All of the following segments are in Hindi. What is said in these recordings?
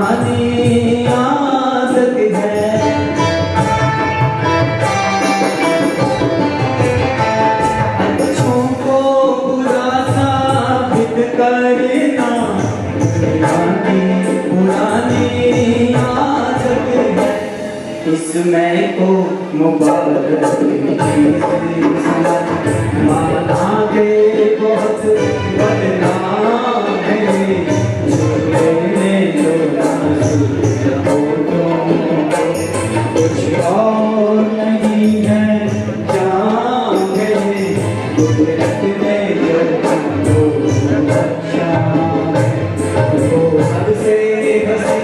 पुरानी आदत है। अच्छों को बुरा साबित करना पुरानी आदत है। इसमें को मुबारक माना के बहुत बदनाम है। कुछ और नहीं है जान गए कुदरत ने जो तुमको बख्शा है वो सबसे हसी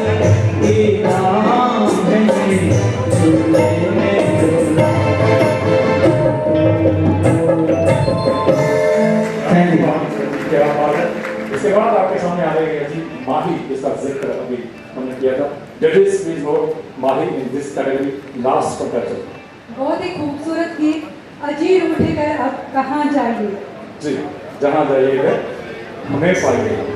इनाम है। झूले में क्या बात है। इसके बाद आपके सामने आ रहे हैं जी माही, जिसका जिक्र अभी हमने किया था। जजेस please vote Mahi in this category last comparison. बहुत ही खूबसूरत गीत, अजीर उठेकर अब कहाँ जाइए जी, जहाँ जाइएगा हमें पाइएगा।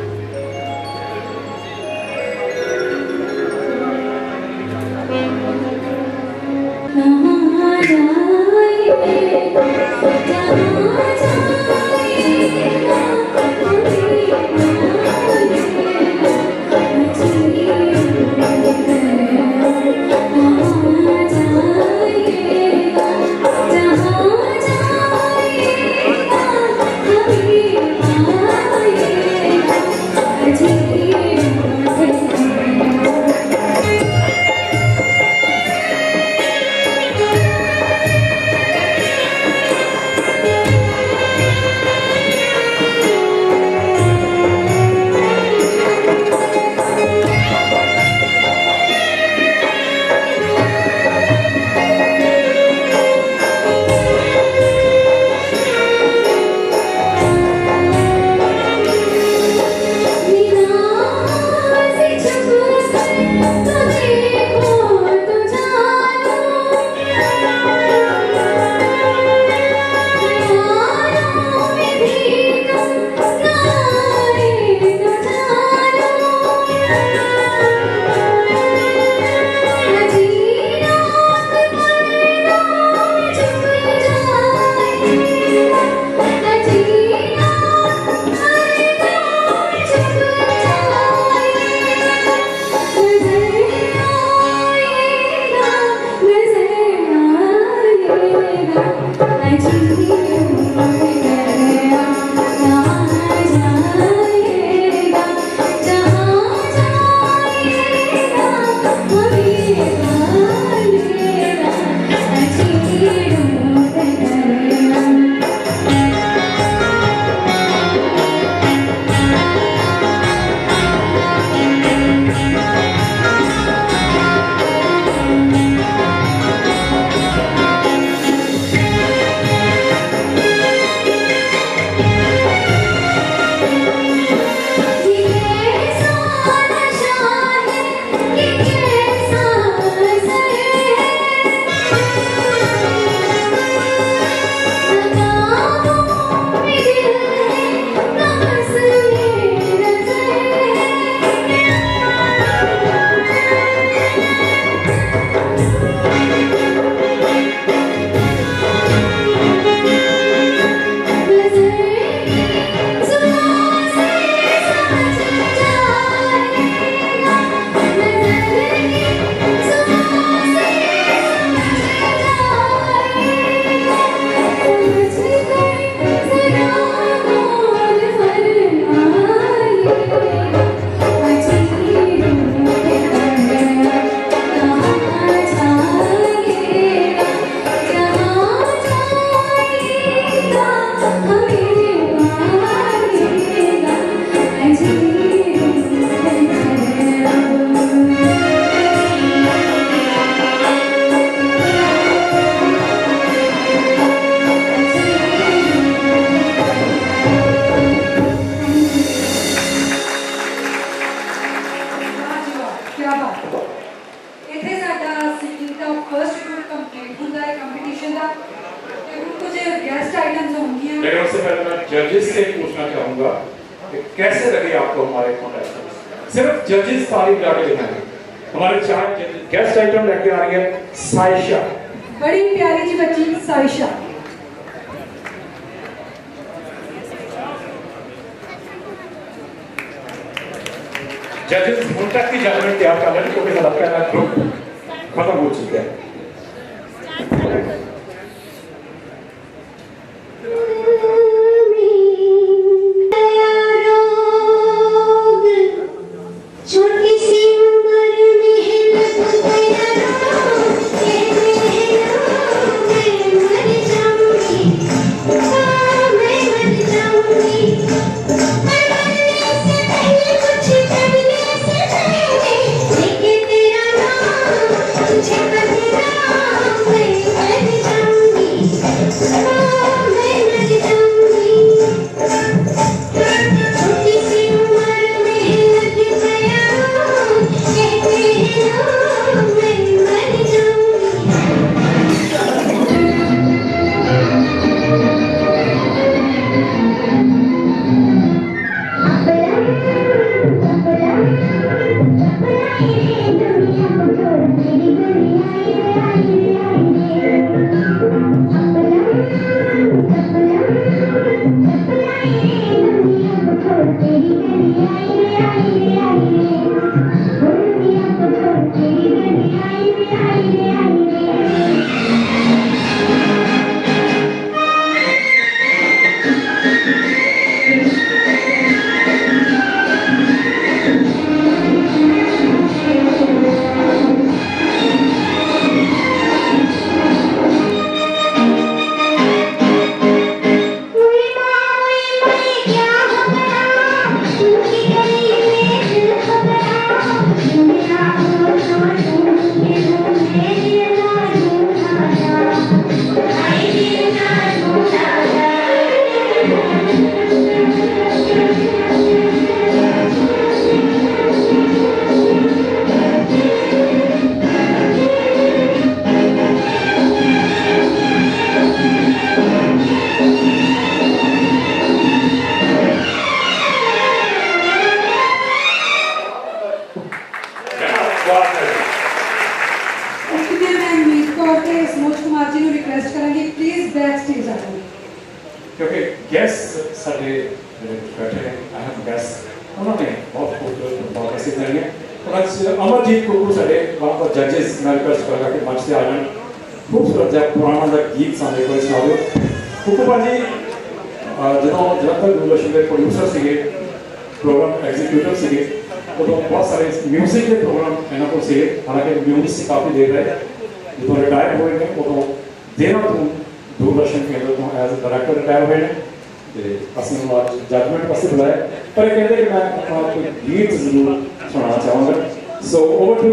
लेकिन उससे पहले मैं जजेस से पूछना चाहूंगा कि कैसे लगे आपको हमारे कॉन्टेस्ट? सिर्फ जजेस तारीफ गा के दिखाएंगे। हमारे 4 गेस्ट आइटम लेके आ रही है साइशा। बड़ी प्यारी जी बच्ची साइशा। जजेस उन तक की जजमेंट तैयार कर लें क्योंकि लगता है ग्रुप खत्म हो चुका है। क्योंकि गेस्ट साढ़े बैठे हैं अहम गेस्ट उन्होंने बहुत खूबसूरत बहुत प्रसिद्ध हैं उन्होंने अमरजीत कुकू साढ़े वहाँ पर जजेस मैं रिक्वेस्ट करूँगा कि मंच से आ जाए खूबसूरत जब पुराना जब गीत सामने को सुना दो कुकू भाजी जब तक दूरदर्शन के प्रोड्यूसर से प्रोग्राम एग्जीक्यूटिव से तो बहुत सारे म्यूजिक के प्रोग्राम इन्हों को से हालांकि म्यूजिक से काफ़ी देर है जो रिटायर हुए हैं वो तो देना तुम दूरदर्शन केंद्र तो एज डायरेक्टर रिटायर हुए हैं असं जजमेंट वास्ते बुलाया पर कहते कि मैं अपना कोई गीत जरूर सुनाना चाहूँगा सो ओवर टू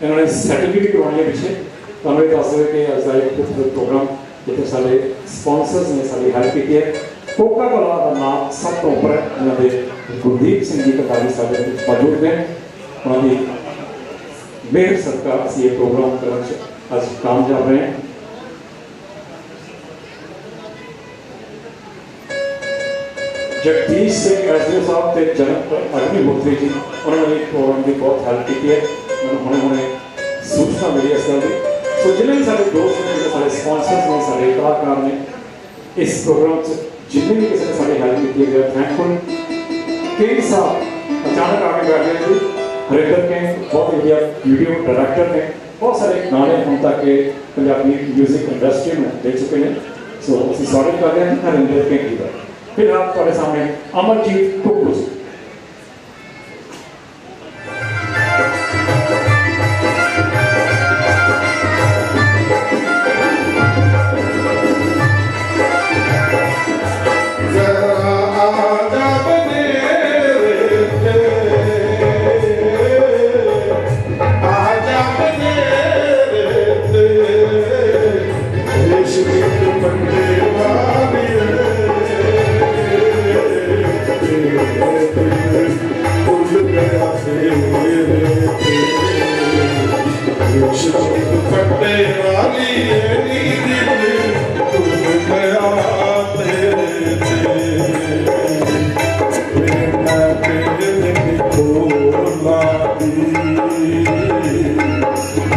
इन्होंने सर्टिफिकेट करवाने के पीछे तो हमें दस रहे कि अज का एक खूबसूरत प्रोग्राम जितने सारे स्पॉन्सर्स ने सारी हेल्प की है कोका कोला का नाम सब तो ऊपर है उन्होंने गुरदीप सिंह जी कटारी सारे मौजूद हैं उन्होंने मेहर सरकार से ये प्रोग्राम करने आज कामयाब रहे हैं जगदीश सिंह एसडीओ साहब के जनक अग्निहोत्री जी उन्होंने प्रोग्राम की बहुत हेल्प की है उन्होंने सूचना मिली इस गल की सो जिन्हें भी सारे दोस्त ने सारे स्पॉन्सर्स ने सारे कलाकार ने इस प्रोग्राम से जिन्हें भी किसी ने सारी हेल्प की है थैंकफुल किंग साहब अचानक आगे बैठ गए थे हरिंदर के बहुत बढ़िया वीडियो डायरेक्टर ने बहुत सारे गाने हम तक के पंजाबी म्यूजिक इंडस्ट्री में दे चुके हैं सो उसी स्वागत कर रहे हैं हरिंदर के की फिर आपके सामने अमरजीत कुकू जी Thank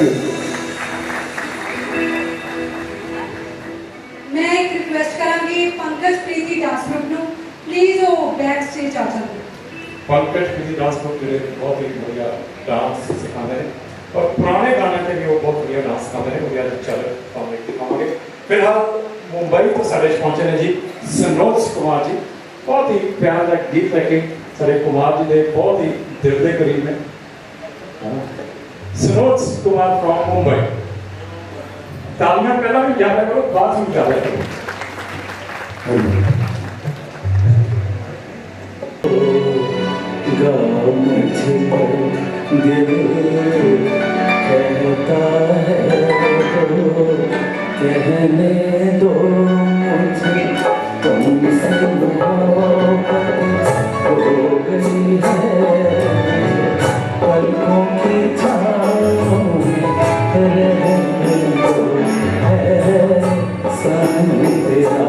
you. मैं एक रिक्वेस्ट करांगी पंकज प्रीति डांस ग्रुप ਨੂੰ प्लीज वो बैक स्टेज आ जाओ। पंकज प्रीति डांस ग्रुप मेरे बहुत ही बढ़िया डांस सिखाते हैं और पुराने गाने पे भी वो बहुत बढ़िया डांस करते हैं। मुझे आज चल सामने दिखाएंगे। फिलहाल मुंबई तो सारे पहुंचे हैं जी सनोज कुमार जी, बहुत ही प्यारा गीत लेके सारे कुमार जी ने बहुत ही दिल के करीब में। सनोज कुमार फ्रॉम मुंबई, तालियां पहला भी ज्यादा करो, बाद में ज्यादा करो। दिल कहता है तो कहने दो मुझे तुमसे मोहब्बत हो गई है। पलकों की छाँव में रहने दो है सामने तेरा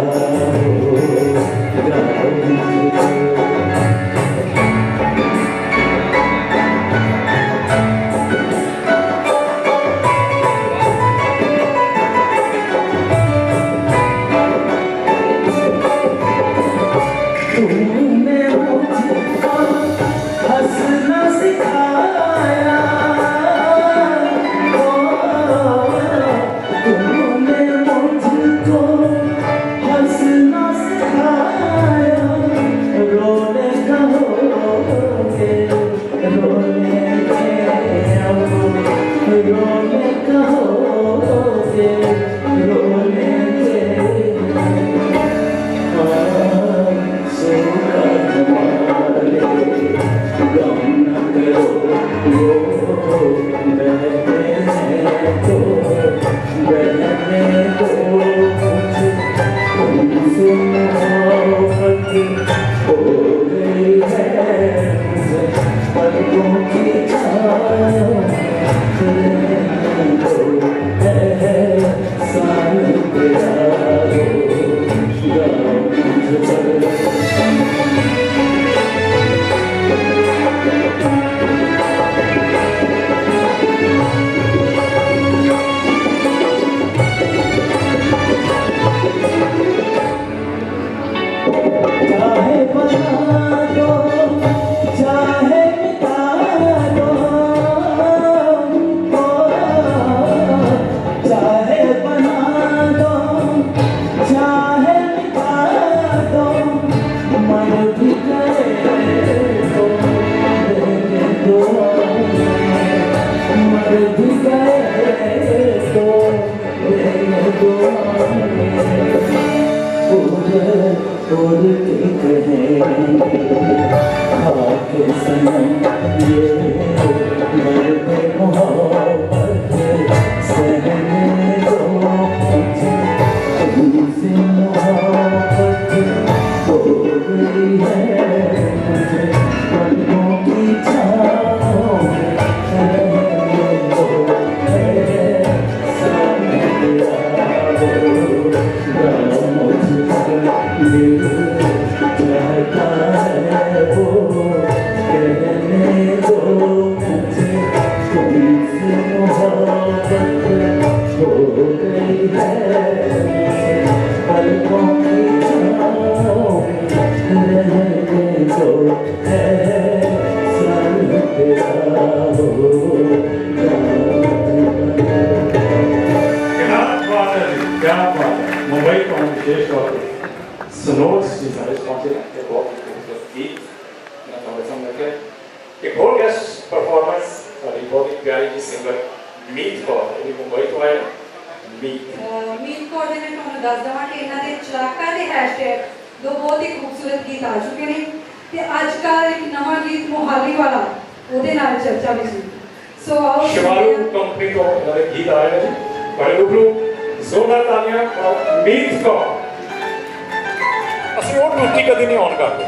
दो बहुत ही खूबसूरत गीत आ चुके हैं ते अजकल एक नवा गीत मोहाली वाला ਉਹਦੇ ਨਾਲ चर्चा भी सुनी सो आओ शिवालू कंपनी को एक गीत आया है जी बड़े रूबरू जोरदार तालियां और मीत कौर ਅਸੀਂ ਉਹ ਟੂਟੀ ਕਦੀ ਨਹੀਂ ਆਨ ਕਰਦੇ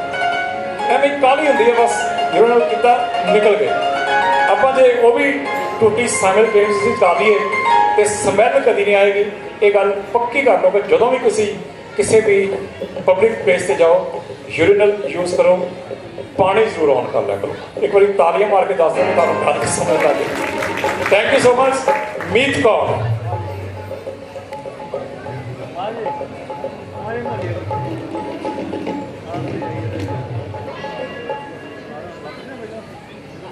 ਐਵੇਂ ਕਾਲੀ ਹੁੰਦੀ ਹੈ ਬਸ ਜਿਹਨਾਂ ਨਾਲ ਕੀਤਾ ਨਿਕਲ ਗਏ ਆਪਾਂ ਜੇ ਉਹ ਵੀ ਟੂਟੀ ਸਾਈਮਲਟੇਨੀਅਸਲੀ ਚਲਾ ਦਈਏ ਤੇ ਸਮੈਲ ਕਦੀ ਨਹੀਂ ਆਏਗੀ ਇਹ ਗੱਲ ਪੱਕੀ ਕਰ ਲਓ ਕਿ ਜਦੋਂ ਵੀ ਤੁਸੀਂ ਕਿਸੇ ਵੀ ਪਬਲਿਕ ਪਲੇਸ ਤੇ ਜਾਓ यूरिनल यूज करो पानी जरूर ऑन कर लिया करो एक बार तालियां मार के दस दें तुम गल समझ आ जाए थैंक यू सो मच मीत कौर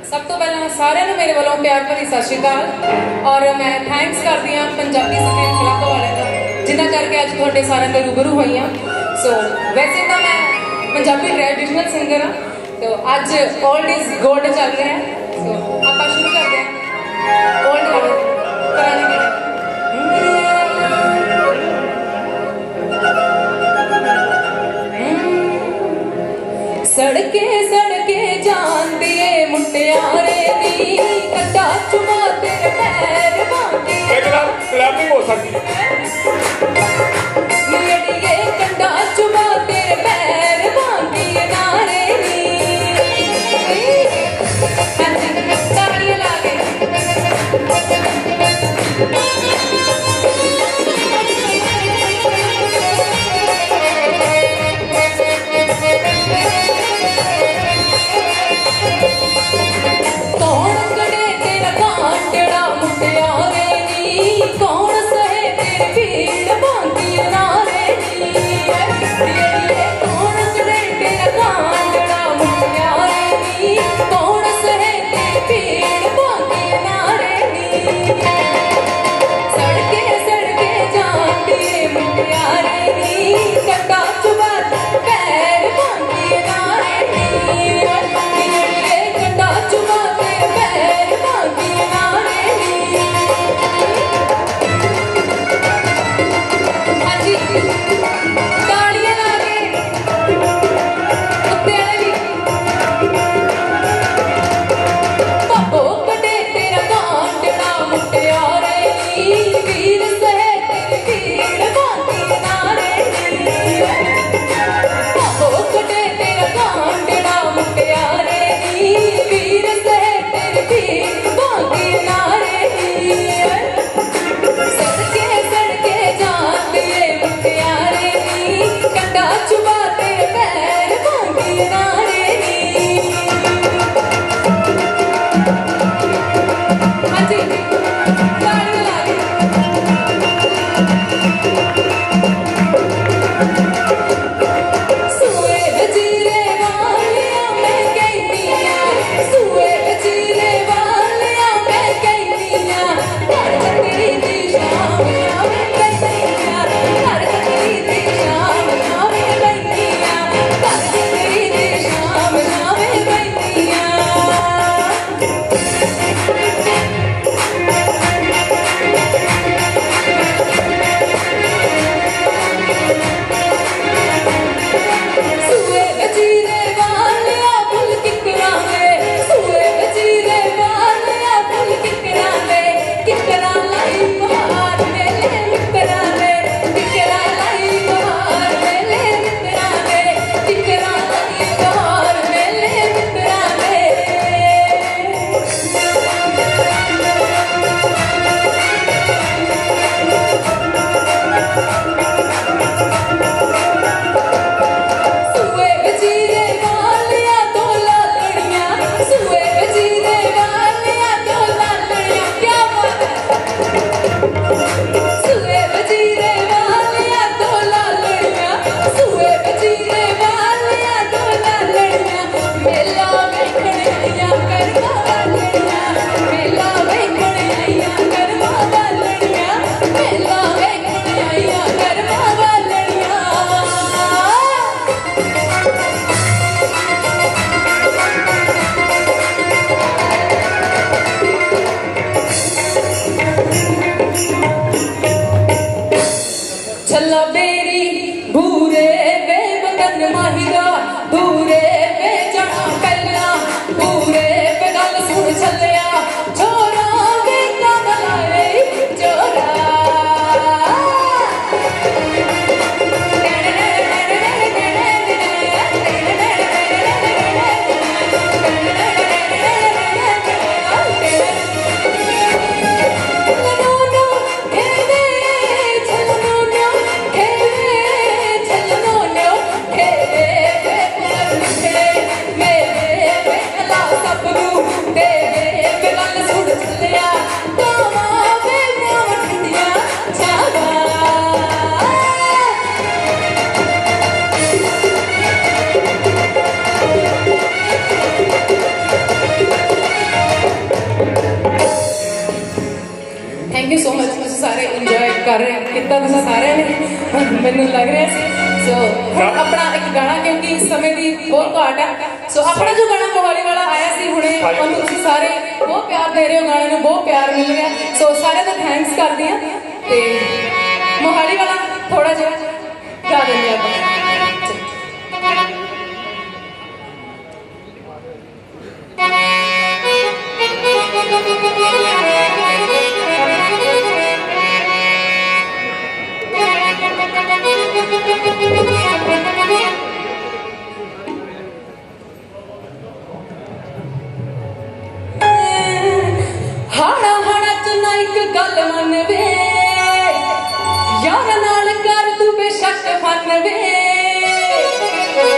सब तो पहला सारे मेरे वालों प्यार भरी सत श्री अकाल और मैं थैंक्स करती हाँ पंजाबी संगीत क्लब वाले का जिन्होंने करके अज थोड़े सारे के रूबरू हुई हाँ सो वैसे तो मैं पंजाबी ट्रेडिशनल सिंगर हाँ तो अज ओल्ड इज गोल्ड चल रहा है सो आप शुरू करते हैं ओल्ड पुराने सड़के सड़के जानती है मुटियारे दी कटा चुमा तेरे पैर बांधी एक बार क्लैपिंग हो सकती है मेडिए कटा चुमा तेरे पैर बांधी नारे दी तालियां ला के कौन कड़े तेरा कांटड़ा मुटियारे नी कौन सहे तेरी भीड़ बांधी नारे नी कौन कड़े तेरा कांटड़ा मुटियारे नी कौन सहे तेरी भीड़ बांधी नारे नी सड़के सड़के जाती है मुटियारे नी कटा चुबा पैर बांधी नारे नी कटा चुबा पैर बांधी नारे नी हाँ जी तालियां ला के कुत्ते वाले पापो कटे तेरा कांटड़ा मुटियारे नी वीर सहे तेरी भीड़ बांधी नारे नी पापो कटे तेरा कांटड़ा मुटियारे नी वीर सहे तेरी भीड़ बांधी नारे नी सड़के सड़के जाती है मुटियारे नी कटा चुबा तेरे पैर बांधी नारे नी हाँ जी तालियां ला के सुए वजीरे वालिया मैं कहनिया सुए वजीरे वालिया मैं कहनिया घर तकरी दी शाम आवे कहनिया घर तकरी दी शाम आवे कहनिया घर तकरी दी शाम आवे कहनिया सुए वजीरे वालिया फुल किकरांगे सुए वजीरे वालिया फुल किकरांगे किकरा लाई बहार मेले मिकरांगे किकरा लाई बहार मेले मिकरांगे किकरा लाई बहार मेले मिकरांगे सुए वजीरे वालिया तो लालड़ियां सुए वजीरे वालिया तो लालड़ियां क्या बात है सुए वजीरे वालिया तो लालड़ियां सुए वजीरे वालिया तो लालड़ियां मेला वेखण आइयां करवा वालड़ियां मेला वेखण आइयां करवा वालड़ियां मेला वेखण आइयां करवा वालड़ियां छल्ला बेरी भूरे बेबन तन माहिदा दूरे पे जना पहला दूरे पे गल सुन चलिया छोरा वे कद लाए चोरा थैंक यू सो मच तुम सारे इंजॉय कर रहे हैं कितना तुम सारे ने मैनू लग रहा है सो अपना एक गाना क्योंकि समय की बहुत घाट है सो अपना जो गाना मोहाली वाला आया सी हुणे ਉਹਨੂੰ ਤੁਸੀਂ ਸਾਰੇ बहुत प्यार दे रहे हो गाने ਨੂੰ बहुत प्यार मिल रहा है सो सारे ਦਾ थैंक्स करदी हां ਤੇ मोहाली वाला थोड़ा ਜਿਹਾ ਗਾ ਦਿੰਦੇ ਆਪਾਂ हाड़ा हाड़ा च ना एक गल मन वे यार नाल कर तू बेशक फन वे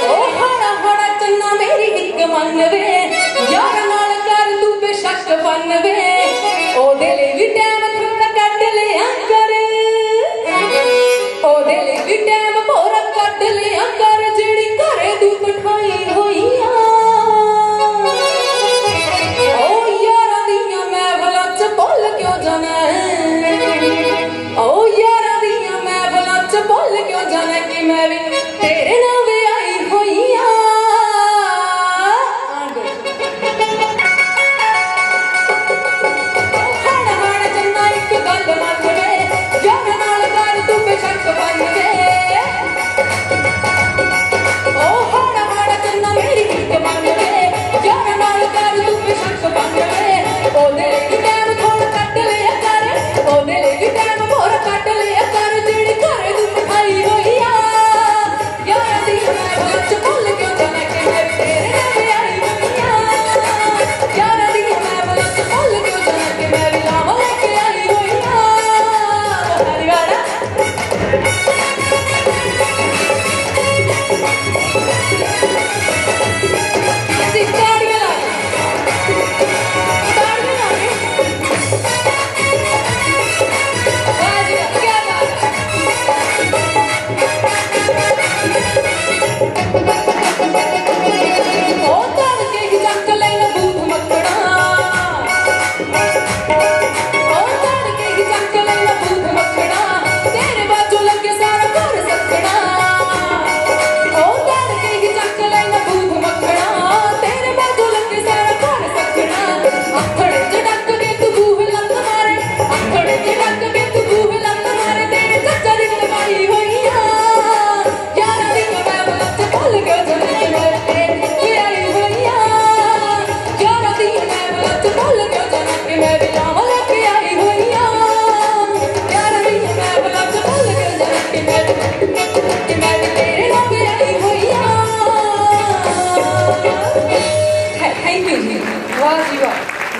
ओ हाड़ा हाड़ा च ना मेरी एक मन वे यार नाल कर तू बेशक फन वे ओ दिल भी टाइम थोड़ा कट लिया कर ओ दिल भी टाइम पूरा कट लिया कर जेड़ी घरे तू बिठाई होईया बोल क्यों जाना ओ यारा दिया मैं भला च बोल क्यों जाना कि मैं भी तेरे नाल वे आई होईया हाड़ा हाड़ा चन्ना एक गल मन वे यार नाल कर तू बेशक बन वे ओ हाड़ा हाड़ा चन्ना मेरी एक मन वे यार नाल कर तू बेशक बन वे ओ दिल की टाइम थोड़ा कट लिया कर ओ दिल की टाइम थोड़ा कट लिया कर जेड़ी घर तू बिठाई होईया यार दी मैं बच बोल क्यों जाना कि मैं तेरे नाल आई होईया यार दी मैं बच बोल क्यों जाना कि मैं लावा लेके आई होईया हरी वाला सितारियां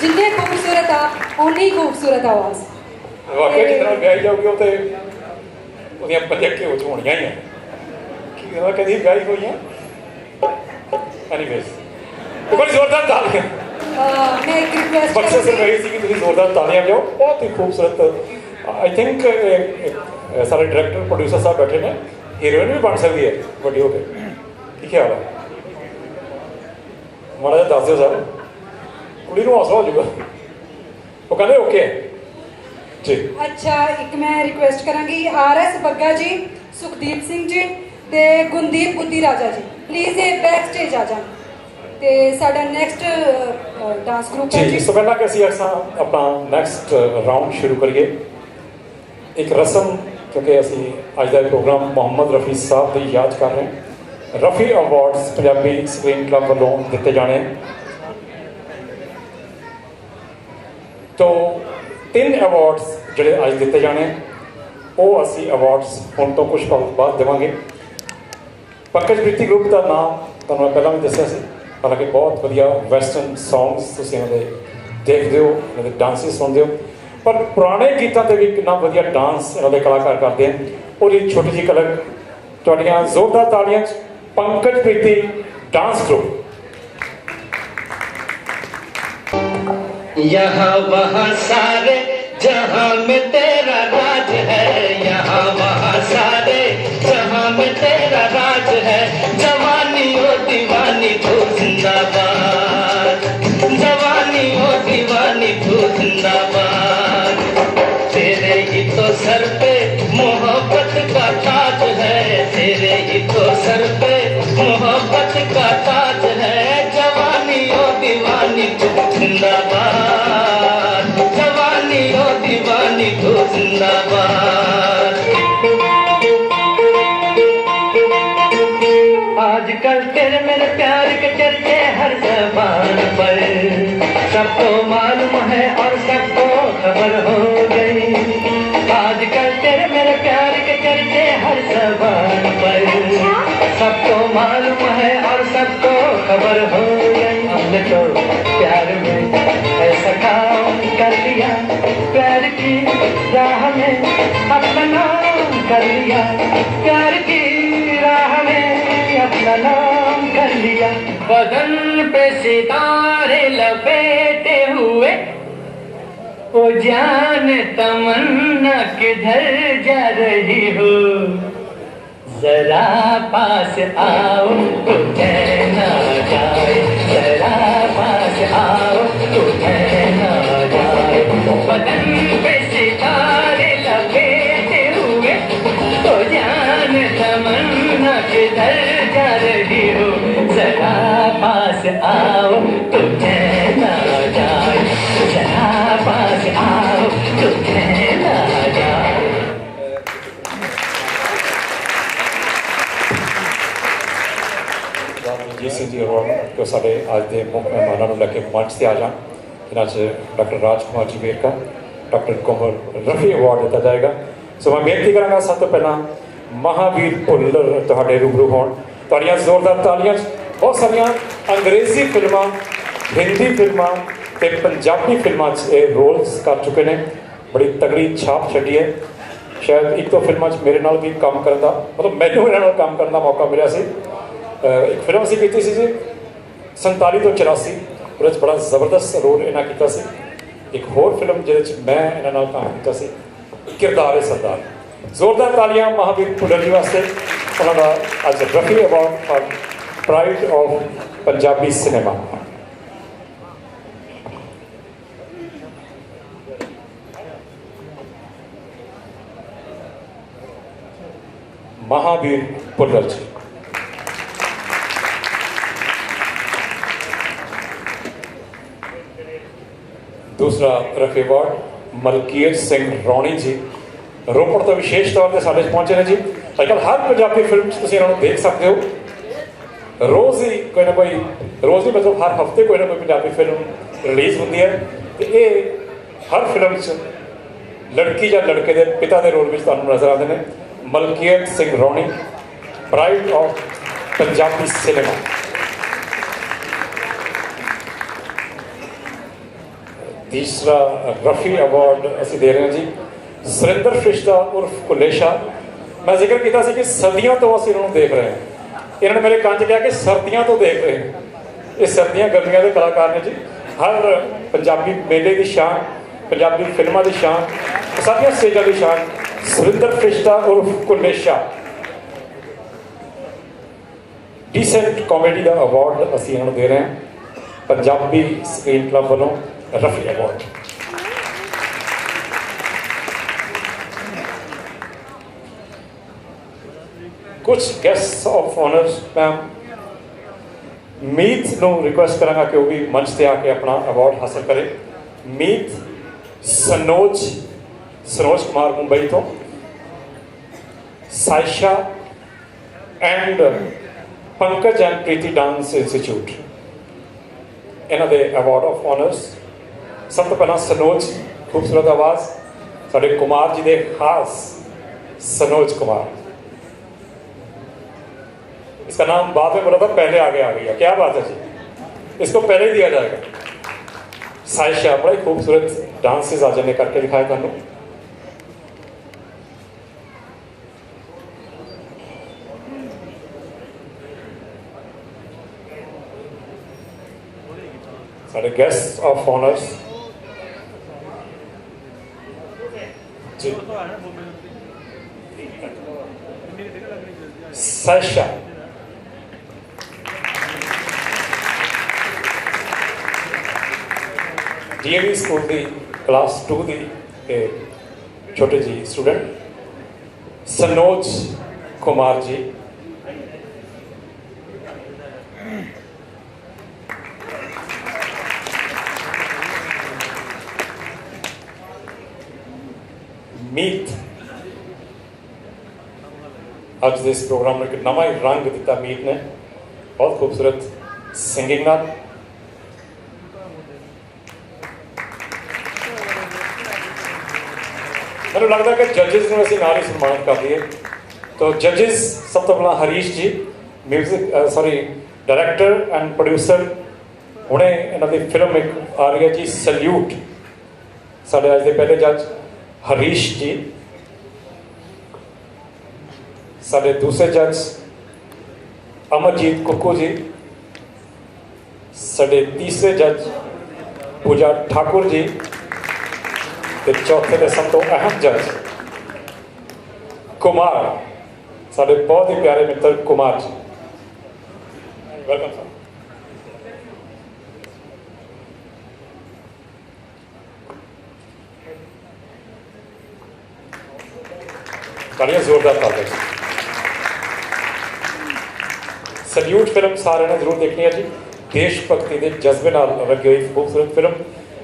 जिन्ने खूबसूरत आप उन्नी खूबसूरत आवाज वाकई जितना गाई जाओगी वो तो ਉਹਦੀਆਂ ਪੰਜਾਂ ਘਿਓ ਚ ਹੋਣੀਆਂ ਹੀ ਆ ਕੀ ਉਹ ਕਦੀ ਗਾਈ ਹੋਈਆਂ ਐਨੀਵੇਜ਼ ਤੇ ਬੜੀ ਜ਼ੋਰਦਾਰ ਤਾਲੀਆਂ मैं एक रिक्वेस्ट ਬਖਸ਼ਿਸ਼ ਰਹੀ ਸੀ ਕਿ ਤੁਸੀਂ ਜ਼ੋਰਦਾਰ ਤਾਲੀਆਂ ਵਜਾਓ ਬਹੁਤ ਹੀ ਖੂਬਸੂਰਤ ਆਈ ਥਿੰਕ ਸਾਰੇ ਡਾਇਰੈਕਟਰ ਪ੍ਰੋਡਿਊਸਰ ਸਾਹਿਬ ਬੈਠੇ ਨੇ ਹੀਰੋਇਨ ਵੀ ਬਣ ਸਕਦੀ ਹੈ ਵੱਡੀ ਹੋ ਕੇ ਕੀ ਖਿਆਲ ਹੈ ਮਾੜਾ ਜਿਹਾ ਦੱਸ ਦਿਓ ਸਰ ਕੁੜੀ ਨੂੰ ਹੌਸਲਾ ਹੋ ਜਾਊਗਾ ਉਹ ਕਹਿੰਦੇ ਓਕੇ जी अच्छा एक मैं रिक्वेस्ट करांगी RS बग्गा जी सुखदीप सिंह जी ते गुनदीप बुद्धि राजा जी प्लीज ये बैक स्टेज आ जान ते साडा नेक्स्ट डांस ग्रुप है जी इस तो पहला कि ਅਸੀਂ ਆਪਣਾ ਨੈਕਸਟ ਰਾਉਂਡ ਸ਼ੁਰੂ ਕਰੀਏ ਇੱਕ ਰਸਮ ਕਿਉਂਕਿ ਅਸੀਂ ਅੱਜ ਦਾ ਪ੍ਰੋਗਰਾਮ ਮੁਹੰਮਦ ਰਫੀ ਸਾਹਿਬ ਦੀ ਯਾਦ ਕਰ ਰਹੇ ਹਾਂ Rafi awards Punjabi screen club वालों दिते जाने। तो 3 अवार्ड्स जोड़े अज दिते जाने वो असी अवार्ड्स हम तो कुछ वक्त बाद देवांगे। पंकज प्रीति ग्रुप का नाम तो मैं पहला भी दसिया सी, हालांकि बहुत वधिया वैसटर्न सॉन्ग्स तुसीं इन्हां दे देखते हो, इन्हां दे डांसिस सुनते हो, पर पुराने गीतों पर भी कितना वधिया डांस इन्हां दे कलाकार करते हैं। और एक छोटी जी कलर तुहाड़ियां जोरदार तालियां पंकज प्रीति डांस ग्रुप। यहाँ वहाँ सारे जहाँ में तेरा राज है, यहाँ वहाँ सारे जहाँ में तेरा राज है। जवानी ओ दीवानी तू जिंदाबाद, जवानी ओ दीवानी तू जिंदाबाद। तेरे ही तो सर पे मोहब्बत का ताज है, तेरे ही तो सर पे मोहब्बत का ताज है। जवानी ओ दीवानी तू जिंदाबाद, जवानी ओ दीवानी तू जिंदाबाद। आजकल तेरे मेरे प्यार के चर्चे हर ज़बान पर, सबको मालूम है और सबको खबर हो गई। आजकल तेरे मेरे प्यार के चर्चे हर ज़बान पर, सबको मालूम है और सबको खबर हो गई। हमने तो प्यार में ऐसा काम कर लिया, प्यार की राह में अपना नाम कर लिया, प्यार की राह में अपना नाम कर लिया। बदन पे सितारे लपेटे हुए, ओ जान तमन्ना किधर जा रही हो। जरा पास आओ तो कहना जाए, जरा पास आओ तो कहना जाए। बदन पे सितारे लपेटे हुए, ओ जान तमन्ना किधर जा रही हो। जरा पास आओ तो कहना जाए, जरा पास आओ तो कहना जाए। जी सिंह जी अवार्ड तो साढ़े अज के मुख्य मेहमानों लैके मंच से आ जान। इन्होंने डॉक्टर राजकुमार जी वेरका, डॉक्टर कोमल रफ़ी अवार्ड दिता जाएगा। सो मैं बेनती कराँगा सब तो पहला महावीर भुल्लर तुहाडे रूबरू होण। तुहाड़ियां जोरदार तालियां। बहुत सारिया अंग्रेजी फिल्मां, हिंदी फिल्मां ते पंजाबी फिल्मां रोल्स कर चुके हैं, बड़ी तगड़ी छाप छड्डी है। शायद एक दो फिल्मां मेरे नाल भी काम करने का, मतलब मैनू इन्हां नाल काम करने का मौका मिला सी। एक फिल्म असीं कीती सी जी 47 तो 84, उहदे च बड़ा जबरदस्त रोल इन्हां कीता सी। एक होर फिल्म जिहदे च मैं इन्हां नाल काम कीता सी, किरदार सरदार। जोरदार तालियां महावीर भुल्लर जी वास्ते। उन्होंने अज Rafi award for pride of Punjabi cinema. Mahavir Bhullar ji. दूसरा रफ़ी अवार्ड मलकीत सिंह रौणी जी, रोपड़ तो विशेष तौर पर साढ़े पहुंचे हैं जी। अजकल हर पंजाबी फिल्म तुम इन्होंने देख सकते हो, रोज़ ही कोई ना कोई, रोज़ ही मतलब हर हफ्ते कोई ना कोई पंजाबी फिल्म रिलीज़ होती है। तो ये हर फिल्म लड़की या लड़के के पिता के रोल में तुहानूं नज़र आते हैं। Malkit Singh Rauni, pride of Punjabi cinema. तीसरा रफ़ी अवार्ड असी दे रहे हैं जी सुरिंदर फिश्ता उर्फ कुलेशा। मैं जिक्र किया कि सर्दियों तो असी इन्होंने देख रहे हैं, इन्होंने मेरे कान च कहा कि सर्दियों तो देख रहे हैं। ये सर्दियाँ गर्मियाँ के कलाकार ने जी। हर पंजाबी मेले की शान, पंजाबी फिल्मों की शान, सारिया स्टेजा की शान सुरिंदर फिश्ता उर्फ कुलेशा। डिसेंट कॉमेडी का अवार्ड असी इन्होंने दे रहे हैं पंजाबी स्क्रीन क्लब वालों रफ़ी अवार्ड। कुछ गेस्ट ऑफ ऑनर्स मैम मीत को रिक्वेस्ट करांगा कि वो भी मंच से आके अपना अवार्ड हासिल करें। मीत सनोज कुमार मुंबई तो, Sayyeshaa and Pankaj and Preeti dance institute इन्हों के अवार्ड ऑफ ऑनर्स। सब तो पहला सनोज खूबसूरत आवाज़ साढ़े कुमार जी के खास सनोज कुमार, इसका नाम बाद में बोला था पहले आगे आ गया, क्या बात है जी, इसको पहले ही दिया जाएगा। सायशा बड़ा ही खूबसूरत डांसेस आज ने करके दिखाया तुम। साढ़े गेस्ट ऑफ ऑनर्स जी सायशा, डीएवी स्कूल की क्लास 2 की छोटे जी स्टूडेंट सनोज कुमार जी। मीत अज इस प्रोग्राम में एक नवा ही रंग दिता मीत ने, बहुत खूबसूरत सिंगिंग नाल। मैं लगता है कि जजिज में असीं नाल ही सम्मानित कर दिए। तो जजिज सब तो पहला Harish ji music sorry director and producer, हुणे इन्हां दी फिल्म एक आ रही है जी सल्यूट। साढ़े अज के पहले जज हरीश जी, साढ़े दूसरे जज अमरजीत कुक्कू जी, साढ़े तीसरे जज पूजा ठाकुर जी, ते चौथे के सब तो अहम जज कुमार, साढ़े बहुत ही प्यारे मित्र कुमार जी। Welcome sir. तालियां जोरदार तालियां। सल्यूट फिल्म सारे ने जरूर देखनी है जी, देशभक्ति के जज्बे नाल लगी हुई खूबसूरत फिल्म,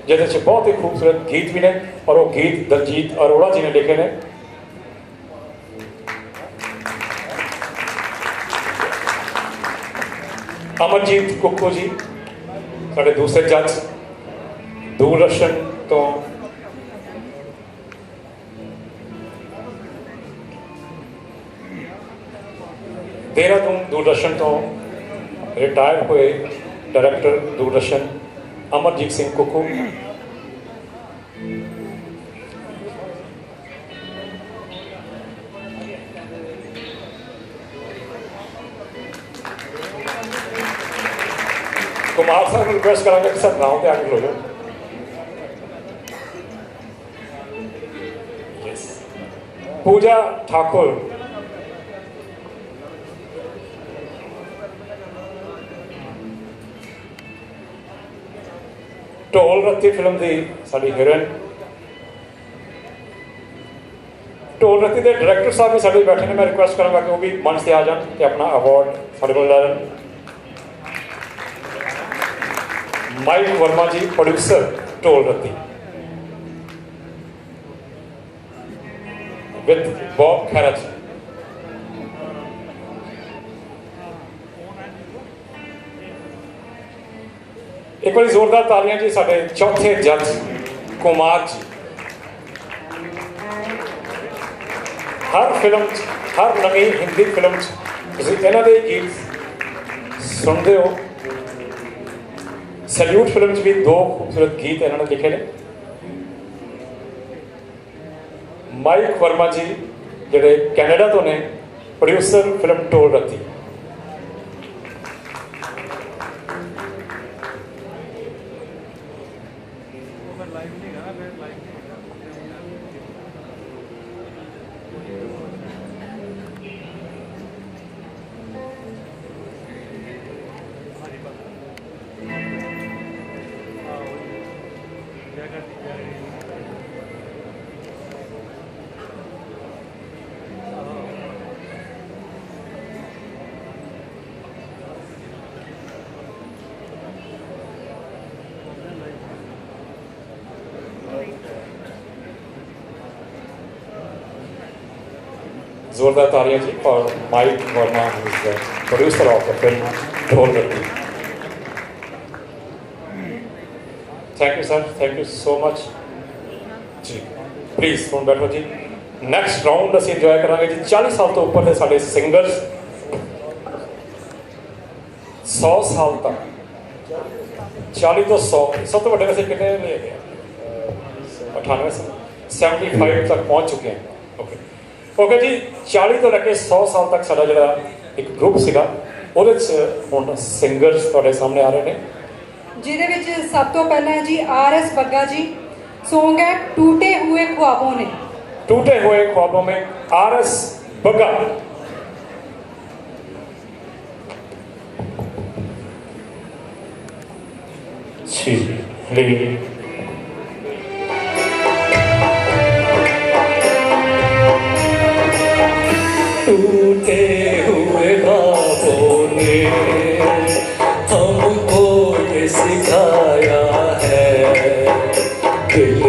जिहदे बहुत ही खूबसूरत गीत भी ने, और वो गीत दलजीत अरोड़ा जी ने लिखे ने। अमरजीत कुक्कू जी साढ़े दूसरे जज, दूरदर्शन तो देहरादून दूरदर्शन तो रिटायर्ड हुए डायरेक्टर दूरदर्शन अमरजीत सिंह कुक्कू। कुमार साहब रिक्वेस्ट करेंगे कि सर गाँव पे आगे लो जाओ। पूजा ठाकुर ढोल रत्ती फिल्म की साड़ी हीरोइन, ढोल रत्ती के डायरैक्टर साहब भी साढ़े बैठे ने, मैं रिक्वेस्ट करूँगा कि वो भी मंच से आ जान तो अपना अवार्ड साढ़े को लै लें। माइक वर्मा जी प्रोड्यूसर ढोल रत्ती विद बॉब खैरा जी। एक बार जोरदार तालियां जी साढ़े चौथे जज कुमार जी। हर फिल्म हर नवी हिंदी फिल्म इन्हों के गीत सुनते हो। सल्यूट फिल्म भी 2 खूबसूरत गीत इन्होंने लिखे ने। माइक वर्मा जी जोड़े कैनेडा तो ने, प्रोड्यूसर फिल्म ढोल रत्ती। जोरदार तालियां जी। और Mike Verma producer of the film Dhol Gaddi. Thank you sir, thank you so much जी। प्लीज़ ਹੁਣ बैठो जी। नैक्सट राउंड ਅਸੀਂ ਇੰਜੋਏ ਕਰਾਂਗੇ ਜੀ 40 ਸਾਲ ਤੋਂ ਉੱਪਰ ਦੇ ਸਾਡੇ ਸਿੰਗਰਸ 100 ਸਾਲ ਤੱਕ 40 ਤੋਂ 100 ਸਭ ਤੋਂ ਵੱਡੇ ਵੈਸੇ ਕਿੰਨੇ ਨੇ ਹੈਗੇ 98 75 ਤੱਕ ਪਹੁੰਚ ਚੁੱਕੇ हैं। ਓਕੇ ਜੀ 40 ਤੋਂ ਲੈ ਕੇ 100 ਸਾਲ ਤੱਕ ਸਾਡਾ ਜਿਹੜਾ ਇੱਕ ਗਰੁੱਪ ਸੀਗਾ ਉਹਦੇ 'ਚ ਹੁਣ ਸਿੰਗਰਸ ਤੁਹਾਡੇ ਸਾਹਮਣੇ ਆ ਰਹੇ ਨੇ ਜਿਹਦੇ ਵਿੱਚ ਸਭ ਤੋਂ ਪਹਿਲਾਂ ਜੀ RS ਬੱਗਾ ਜੀ सॉन्ग है टूटे हुए ख्वाबों ने। टूटे हुए ख्वाबों में RS बग्गा। जी टूटे हुए ख्वाबों ने हमको ये सिखाया है दिल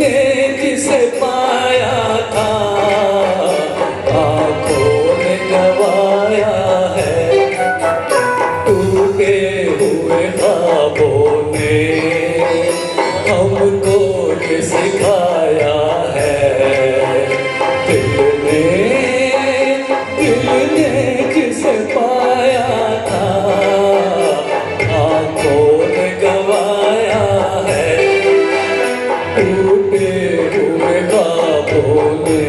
ने जिसे पाया था आँखों ने गवाया है। टूटे हुए ख्वाबों ने हमको ये सिखाया है दिल ने जिसे पाया था आँखों ने गवाया है। टूटे हुए ख्वाबों ने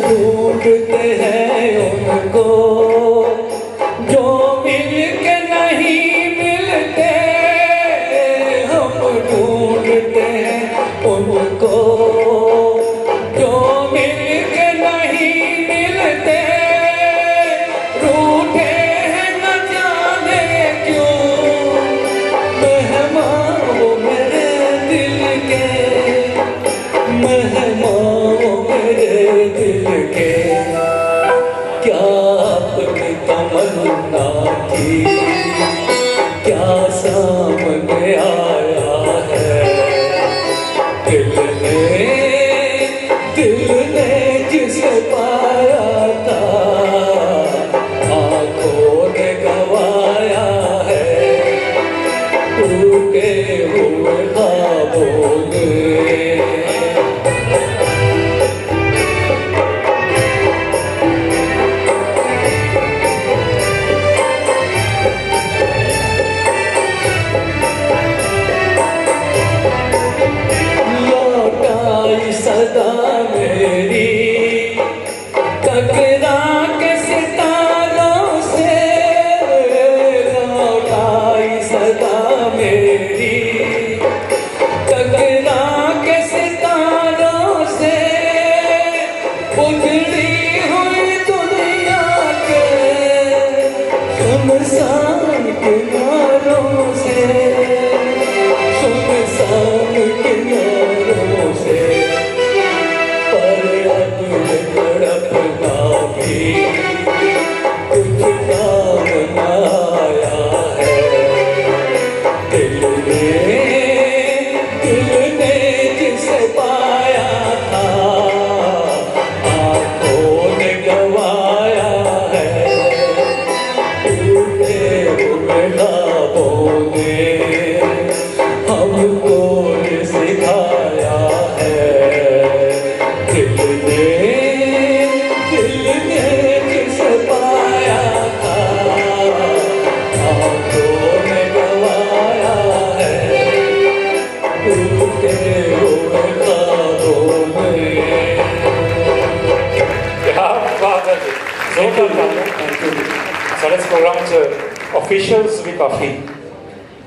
ढूंढते हैं उनको जो मिल के नहीं मिलते। हम ढूंढते हैं उनको जो मिल के नहीं मिलते। रूठे हैं न जाने क्यों मेहमान वो मेरे दिल के मेहमान मेरे दिल के। क्या अपनी तमन्ना की क्या सामने आया है। दिल ने जिसे पाया था आँखों ने गवाया है। टूटे हुए ख्वाबों ने सदा मेरी टकरा के सितारों से लौटाई सदा मेरी टकरा के सितारों से। उजड़ी हुई दुनिया के सुनसान किनारों से सुनसान किनारों से। तड़पना भी कुछ काम न आया है। दिल ने जिसे पाया था आँखों ने गवाया है। टूटे हुए ख्वाबों ने हमको ये सिखाया है। दिल ने जिसे पाया था आँखों ने गवाया है। टूटे हुए ख्वाबों में। क्या बात है जी, जोरदार तालियां। साढ़े इस प्रोग्राम च ऑफिशियल्स भी काफ़ी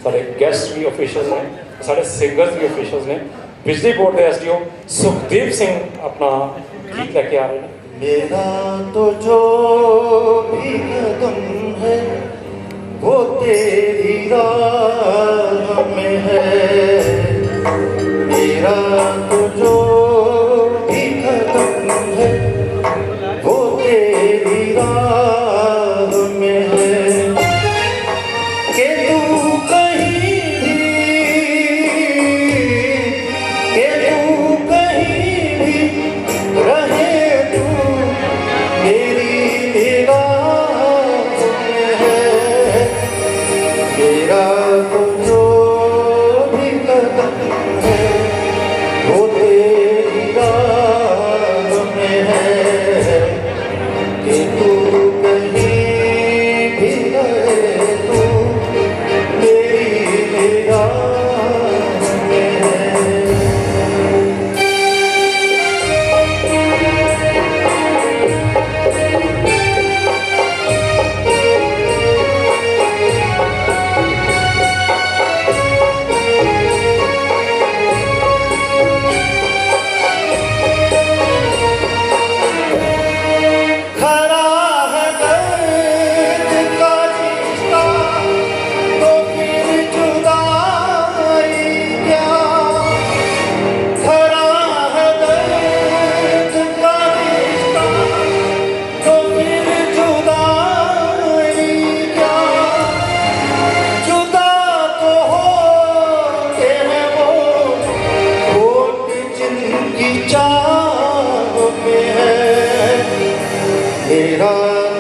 साढ़े गेस्ट भी ऑफिशियल्स ने साढ़े सिंगर्स भी ऑफिशियल्स ने। बिजली बोर्ड के SDO सुखदीप सिंह अपना गीत लेके आ रहे हैं। मेरा तो जो भी कदम है वो तेरी राह में है। मेरा तो जो भी कदम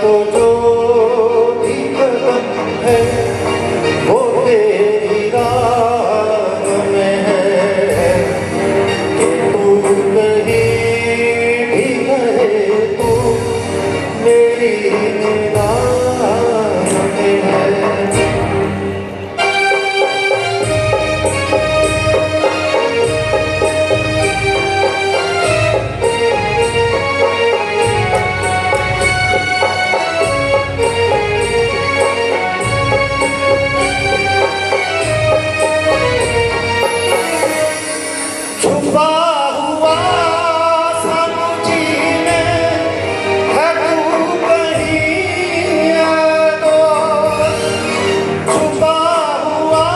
तो जो भी कदम है वो तेरी राह में है कि तू कहीं भी रहे तू मेरी निगाह में है। छुपा हुआ समुझी में है तू कहीं यादों, छुपा हुआ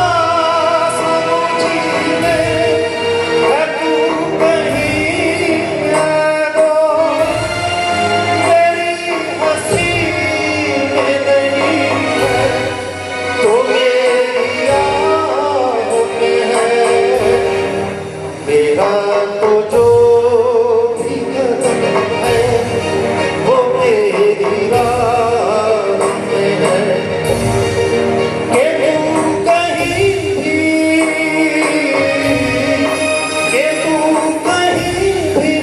समुझी में है तू कहीं यादों, मेरी हंसी में नहीं है तो मेरी आँखों में है। मेरा तो जो भी कदम है वो तेरी राह में है कि तू कहीं भी कि तू कहीं भी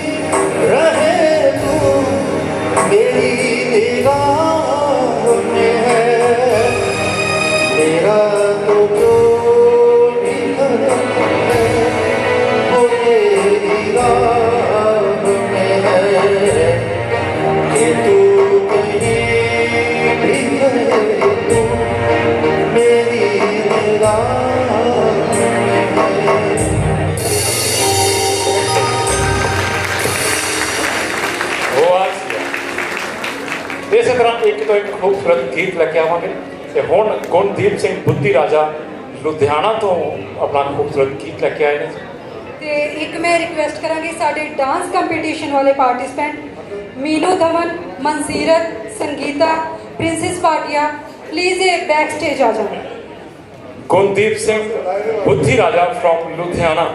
रहे तू मेरी निगाह में है। मेरा तो जो भी कदम है वो तेरी राह में है कि तू कहीं भी रहे तू मेरी निगाह में है। वो आज इस तरह एक तो एक खूबसूरत गीत लेके आवांगे ते हुण गुणदीप सिंह बुद्धि राजा लुधियाना तो अपना खूबसूरत गीत लेके आए हैं। ਤੇ ਇੱਕ ਮੈਂ ਰਿਕੁਐਸਟ ਕਰਾਂਗੀ ਸਾਡੇ ਡਾਂਸ ਕੰਪੀਟੀਸ਼ਨ ਵਾਲੇ ਪਾਰਟਿਸਪੈਂਟ ਮੀਨੂ ਧਵਨ, ਮਨਸੀਰਤ, ਸੰਗੀਤਾ, ਪ੍ਰਿੰਸੈਸ ਪਾਟਿਆ ਪਲੀਜ਼ ਇਹ ਬੈਕ ਸਟੇਜ ਆ ਜਾਣ। गुणदीप सिंह बुद्धि राजा फ्रॉम लुधियाना।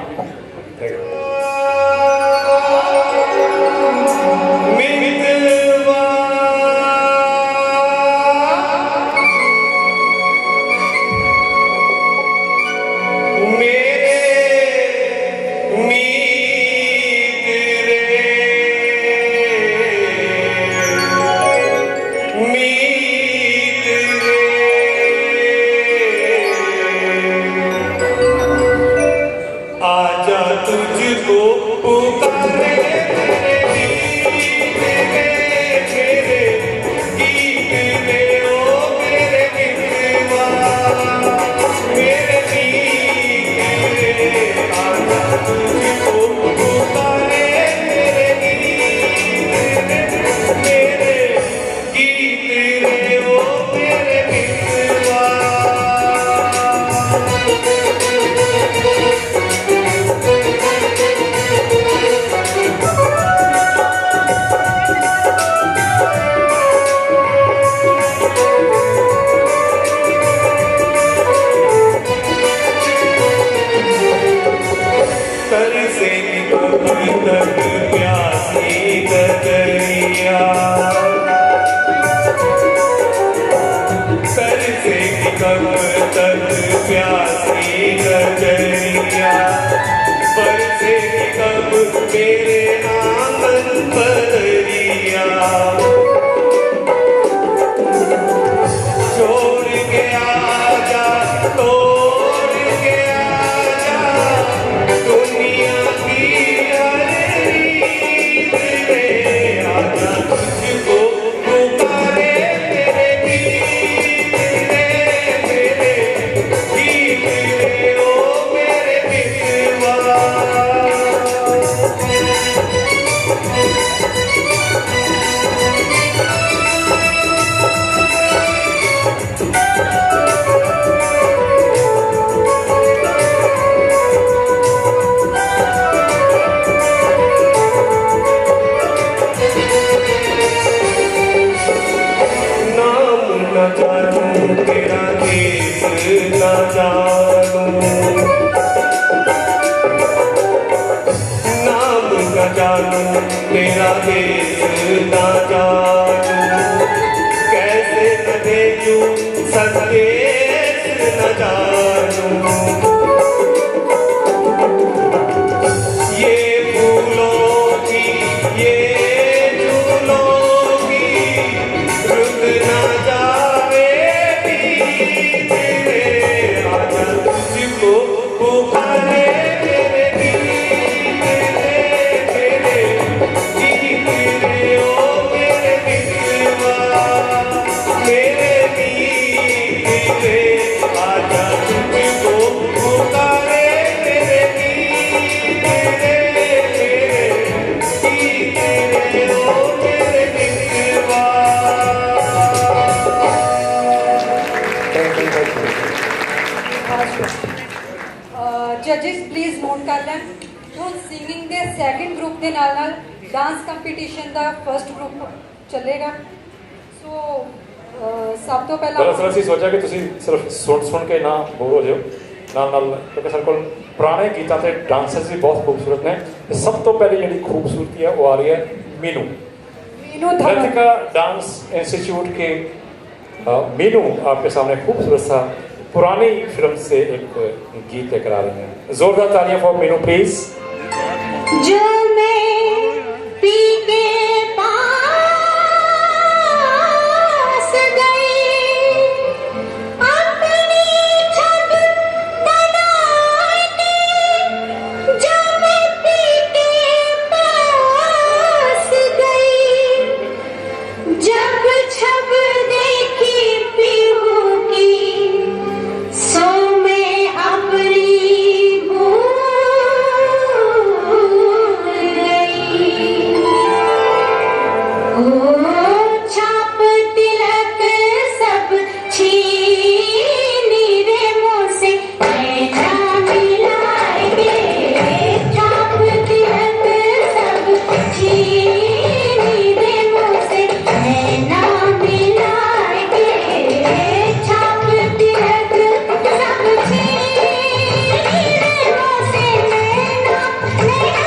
आजा तुझको पुकारे मेरे गीत ने ओ मेरे मितवा मेरे गीत ने। आजा तुझको पुकारे मेरे गीत ने ओ मेरे मितवा। तरसे कब तक प्यासी गगरिया, तरसे कब तक प्यासी गगरिया, बरसे कब मेरे आंगन बदरिया। छोड़ के आजा तोड़ के आजा दुनिया की हर रीत में। आजा तुझको पुकारे मेरे गीत ने ओ मेरे मितवा। जानूं तेरा देश ना जानूं। यूं संदेश न जानूं, ये फूलों की ये झूलों की रुक ना जावे तेरे आजा तुझको पुकारे मेरे गीत तेरे गीत रे ओ मेरे मितवा मेरे गीत रे आजा तुझको पुकारे मेरे गीत रे गीत रे ओ मेरे मितवा। जजेस प्लीज नोट कर लें ਹੁਣ ਸਿੰਗਿੰਗ ਦੇ ਸੈਕਿੰਡ ਗਰੁੱਪ ਦੇ ਨਾਲ ਨਾਲ ਡਾਂਸ ਕੰਪੀਟੀਸ਼ਨ ਦਾ ਫਰਸਟ ਗਰੁੱਪ ਚੱਲੇਗਾ। ਸੋ ਸਭ ਤੋਂ ਪਹਿਲਾਂ ਦਰਅਸਲ ਅਸੀਂ ਸੋਚਿਆ ਕਿ ਤੁਸੀਂ ਸਿਰਫ ਸੁਣ ਕੇ ਨਾ ਬੋਰ ਹੋ ਜਾਓ, ਨਾਲ ਨਾਲ ਕਿਉਂਕਿ ਸਾਡੇ ਕੋਲ ਪੁਰਾਣੇ ਗੀਤਾਂ ਤੇ ਡਾਂਸਰਸ ਵੀ ਬਹੁਤ ਖੂਬਸੂਰਤ ਨੇ ਤੇ ਸਭ ਤੋਂ ਪਹਿਲੀ ਜਿਹੜੀ ਖੂਬਸੂਰਤੀ ਹੈ ਉਹ ਆ ਰਹੀ ਹੈ मीनू नृत्य डांस इंस्टीट्यूट के मीनू आपके सामने खूबसूरत सा पुरानी फिल्म से एक गीत लेकर आ रहे हैं। जोरदार तालियां फॉर मीनू प्लीज। जो मैं पी के पास गई अपनी छब बनाने, जो मैं पी के पास गई जब छब देखी पीहू की सो में अपनी छाप तिलक सब छीनी रे मुझसे नैना मिलाएंगे, छाप तिलक सब छीनी रे मुझसे नैना मिलाएंगे, छाप तिलक सब छीनी रे मुझसे नैना नैना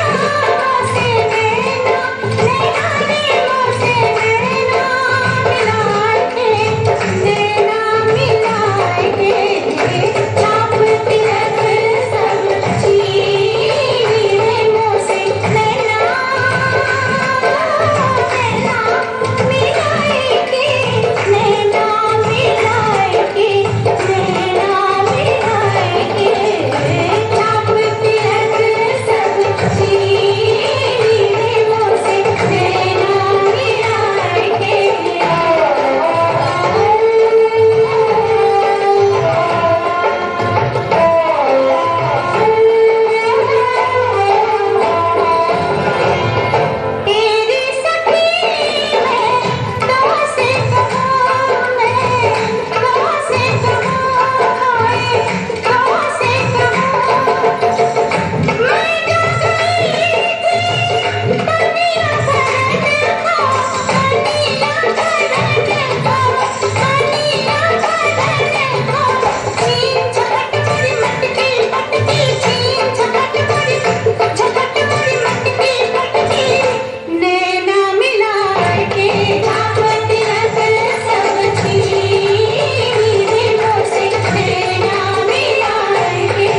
मुझसे नैना नैना रे मुझसे नैना मिलाएंगे, नैना मिलाएंगे, छाप तिलक सब छीनी रे मुझसे नैना नैना मिलाएंगे, नैना मिलाएंगे, नैना मिलाएंगे, छाप तिलक सब छीनी रे मुझसे नैना तेरी सखी मैं तो से कहूँ, मैं तो से कहूँ, तो से कहूँ, मैं जो गई थी दुनिया भर देखो, दुनिया भर देखो, दुनिया भर देखो, छीन झपट मोरी मटकी पटकी, छीन झपट मोरी मटकी पटकी, नैना मिलाएंगे, छाप तिलक सब छीनी रे मुझसे नैना मिलाएंगे।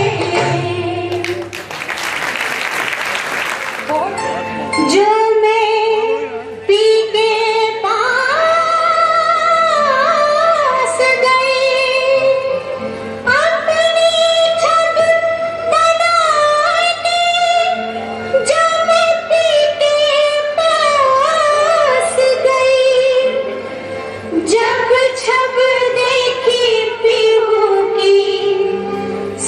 जो मैं पी के पास गई अपनी छब बनाने, जो मैं पी के पास गई जब छब देखी पीहू की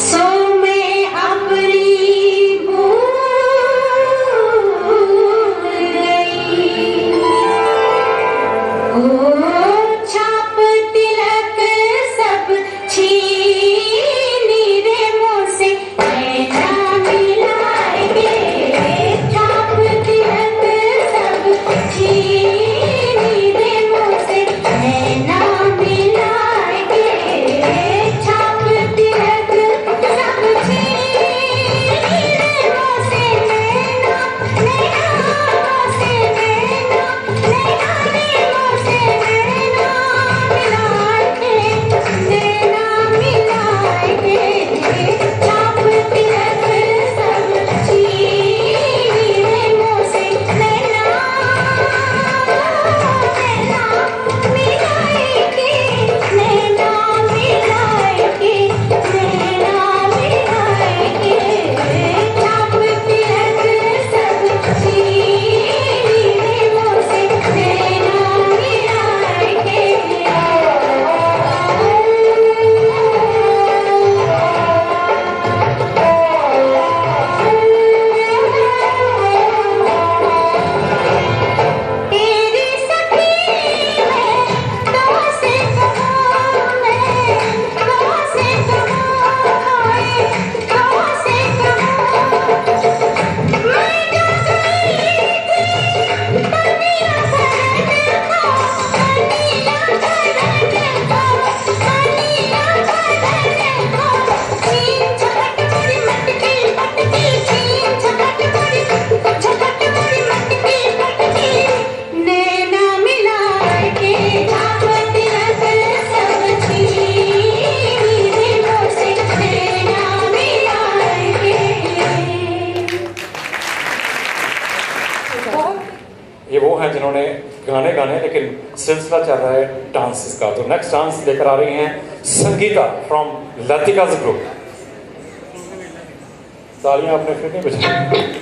सो में अपनी भूल गई, छाप तिलक सब छीनी रे मुझसे नैना मिलाएंगे, छाप तिलक सब छीनी रे मुझसे नैना मिलाएंगे। सिलसिला चल रहा है डांसेस का। तो नेक्स्ट डांस लेकर आ रही हैं संगीता फ्रॉम लतिकाज ग्रुप। तालियां आपने फिर नहीं बजाई।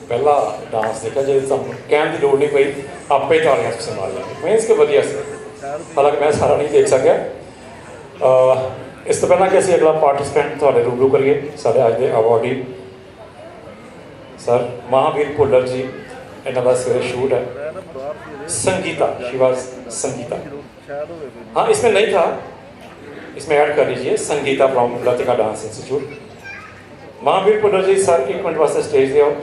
पहला डांस देखा जो कहने की लोड़ नहीं पई, आपे तालियां संभाल लेंगे मीनस के वधिया से। हालांकि मैं सारा नहीं देख सकिया। इस तो पहला कि असं अगला पार्टिसिपेंट थोड़े रूबरू करिए साढ़े अज के अवार्डी सर महावीर भुल्लर जी, इन्हों का सवेरे शूट है। संगीता, शी वाज संगीता, हाँ इसमें नहीं था, इसमें ऐड कर लीजिए Sangeeta from Latika dance institute. Mahavir Bhullar ji sir एक मिनट वास्ते स्टेज दे आओ।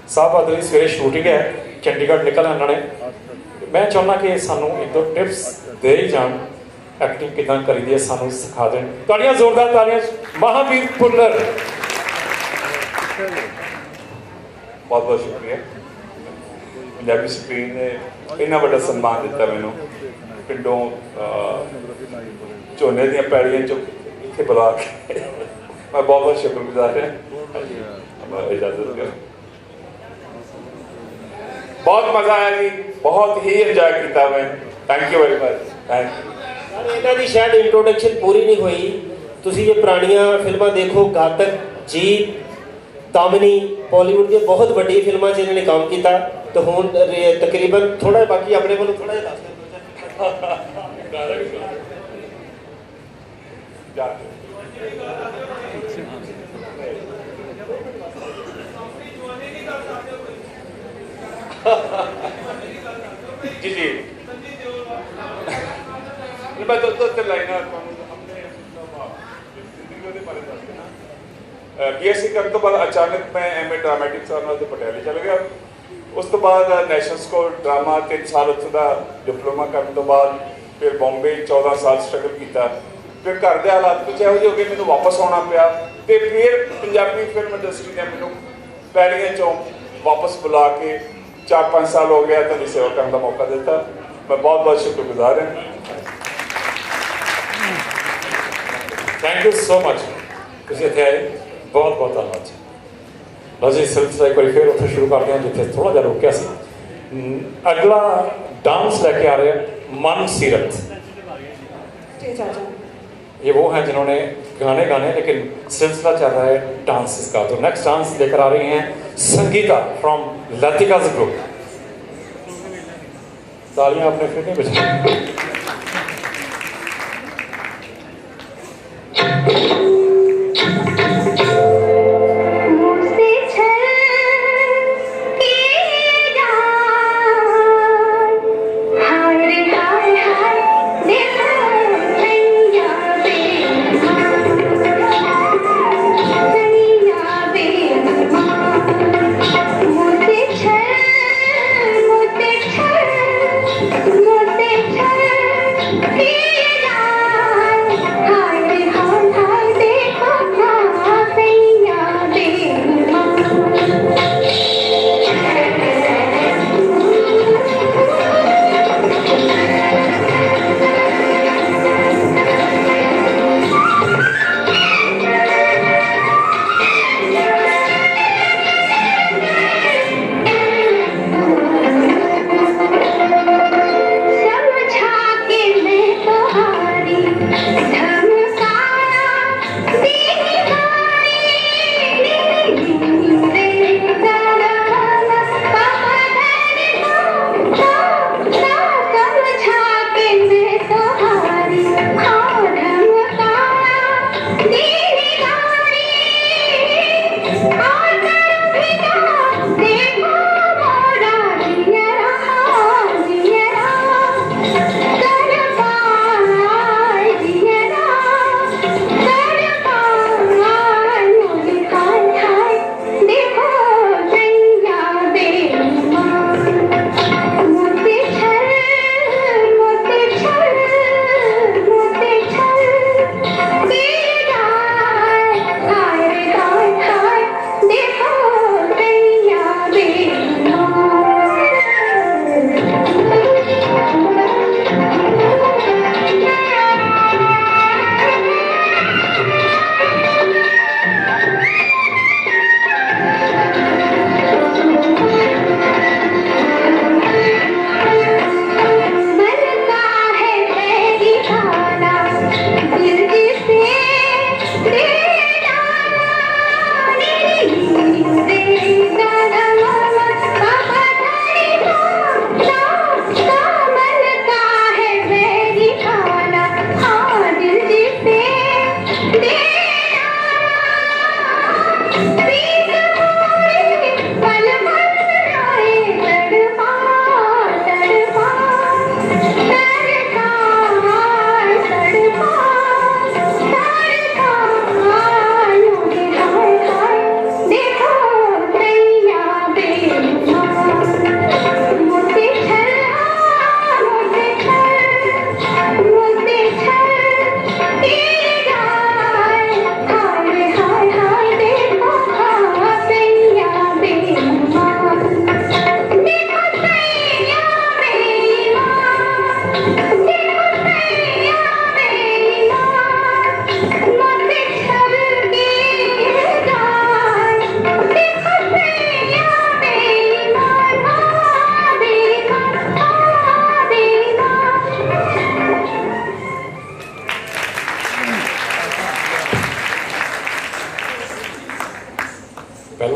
साहब अदली सवेरे शूटिंग है, चंडीगढ़ निकल उन्होंने। मैं चाहना कि सानू एक दो टिप्स दे ही जान, एक्टिंग कितना करी दी है सानू सिखा दें। तालियां जोरदार तालियां महावीर भुल्लर। बहुत बहुत शुक्रिया। पंजाबी स्क्रीन ने इन्ना बड़ा सम्मान दिता मैनू, पिंडों झोने दी पैड़ियां चो इत्थे बुला के मैं बहुत बहुत शुक्रगुजार है। इजाजत करो। बहुत मजा आया जी, बहुत ही एंजॉय किया मैं। Thank you very much. Thank you. इन्हां दी शायद इंट्रोडक्शन पूरी नहीं हुई। तुसी जो पुरानियां फिल्मां देखो, घातक, जीत, दामिनी बॉलीवुड दी बहुत बड़ी फिल्मां च इन्होंने काम किया। तो हुण तकरीबन थोड़ा बाकी अपने को थोड़ा जिहा दस जी जी मैं तो लाइना BSc करने तो बाद अचानक मैं MA ड्रामेटिक्स और पटियाले चल गया। उस तो बाद नेशनल स्कूल ड्रामा 3 साल उत्थों का डिप्लोमा करने तो बाद फिर बॉम्बे 14 साल स्ट्रगल किया। फिर घर के हालात कुछ यहो हो गए, मैंने वापस आना पाया। तो फिर पंजाबी फिल्म इंडस्ट्री ने मैंने पैलियां चों वापस बुला के 4-5 साल हो गया तो सेवा करने का मौका दिता। मैं बहुत बहुत शुक्रगुजार हूँ। थैंक यू सो मच, तुसीं इत्थे आए, बहुत बहुत धन्यवाद जी। लो जी सिलसिला एक बार फिर उत्थे शुरू करते हैं जिथे थोड़ा जिहा रोकिया सी। अगला डांस लेके आ रहे हैं मन सीरत। स्टेज आ जाओ। ये वो हैं जिन्होंने गाने गाने लेकिन सिलसिला चल रहा है डांसेस का। तो नेक्स्ट डांस लेकर आ रही हैं संगीता फ्रॉम लतिकाज ग्रुप। तालियां आपने फिर नहीं बजाई। मोते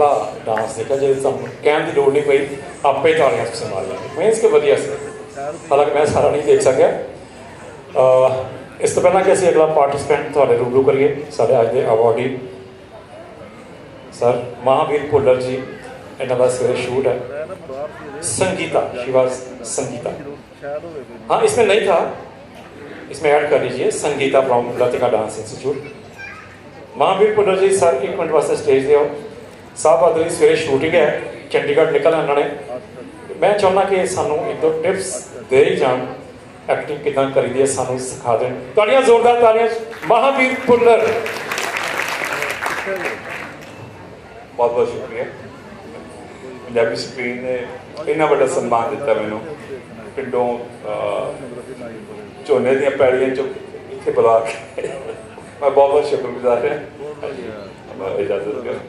अगला डांस देखा जो कहने की लोड़ नहीं पई, आपे तालियां तुसीं मार लेंगे। मीनस कि वधिया सी, हालांकि मैं सारा नहीं देख सकिया। इस तो पहला कि असीं अगला पार्टिसिपेंट तुहाडे रूबरू करिए, साडे अज दे अवार्डी सर महावीर भुल्लर जी, इन्हां दा सवेरे शूट है। संगीता, शी वाज संगीता, हाँ इसमें नहीं था, इसमें ऐड कर लीजिए, Sangeeta from Latika dance institute. Mahavir Bhullar ji sir एक मिनट वास्ते स्टेज दे आओ। साहब अदरी सवेरे शूटिंग है, चंडीगढ़ निकलना उन्होंने। मैं चाहना कि सानू एक दो टिप्स दे ही जान, एक्टिंग कितना करी दी है सानू सिखा दें। तालियां, जोरदार तालियां महावीर भुल्लर। बहुत बहुत शुक्रिया। पंजाबी स्क्रीन ने इन्ना बड़ा सम्मान दिता मैनू, पिंडों झोने दी पैड़ियां चो इत्थे बुला के मैं बहुत बहुत शुक्रगुजार है। इजाजत करो।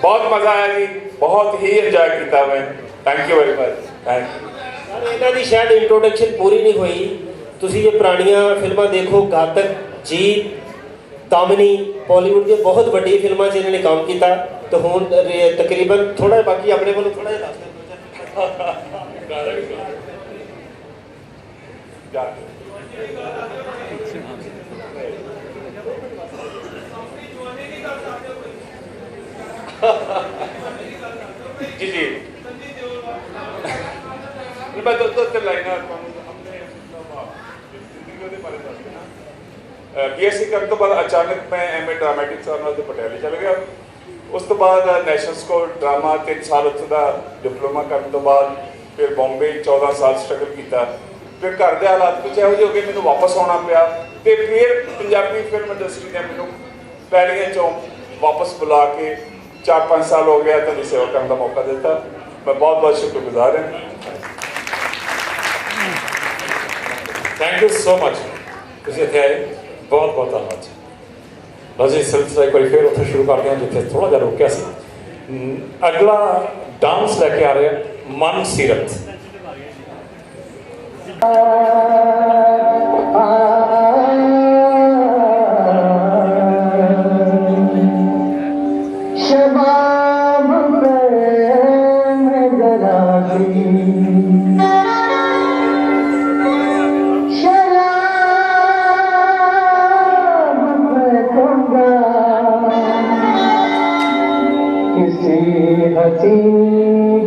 बहुत मजा आया जी, बहुत ही इंजॉय किया मैं। Thank you very much. Thank you. इन्हां दी शायद इंट्रोडक्शन पूरी नहीं हुई। तुसीं ये पुरानियां फिल्मां देखो, घातक, जीत, दामिनी, बॉलीवुड दी बहुत बड़ी फिल्मां च इन्होंने काम किया। तो हुण तकरीबन थोड़ा बाकी अपने वालों थोड़ा जिहा जी जी मैं दो लाइन बीएससी करने तो बाद अचानक मैं एमए ड्रामेटिक्स और पटियाले चल गया। उस तो बाद नैशनल स्कूल ड्रामा 3 साल उत्थों का डिप्लोमा करने तो बाद फिर बॉम्बे 14 साल स्ट्रगल किया। फिर घर के हालात कुछ यहो जिहे हो गए, मैनूं वापस आना पिया। तो फिर पंजाबी फिल्म इंडस्ट्री ने मैनूं पैलियां चों वापस बुला के 4-5 साल हो गया तो सेवा करने का मौका दिता। मैं बहुत बहुत शुक्रगुजार हूँ। थैंक यू सो मच, तुसीं इत्थे आए, बहुत बहुत धन्यवाद। लो जी, सिलसिला एक बार फिर उत्थे शुरू करते हैं जिथे थोड़ा जिहा रुकिया सी। अगला डांस लैके आ रहे हैं मन सीरत। शबाब में जरा शराब फेंकूंगा किसी हसी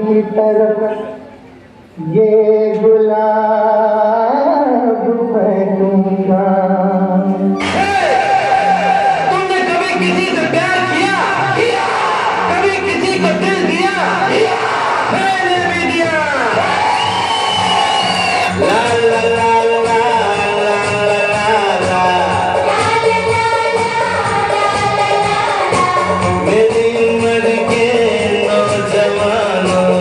की तरफ, ये गुलाब फेंकूंगा। तुमने कभी किसी से प्यार किया? कभी किसी को दिल दिया? मैंने भी दिया। ला ला ला ला ला ला मेरी उम्र के नौजवानों,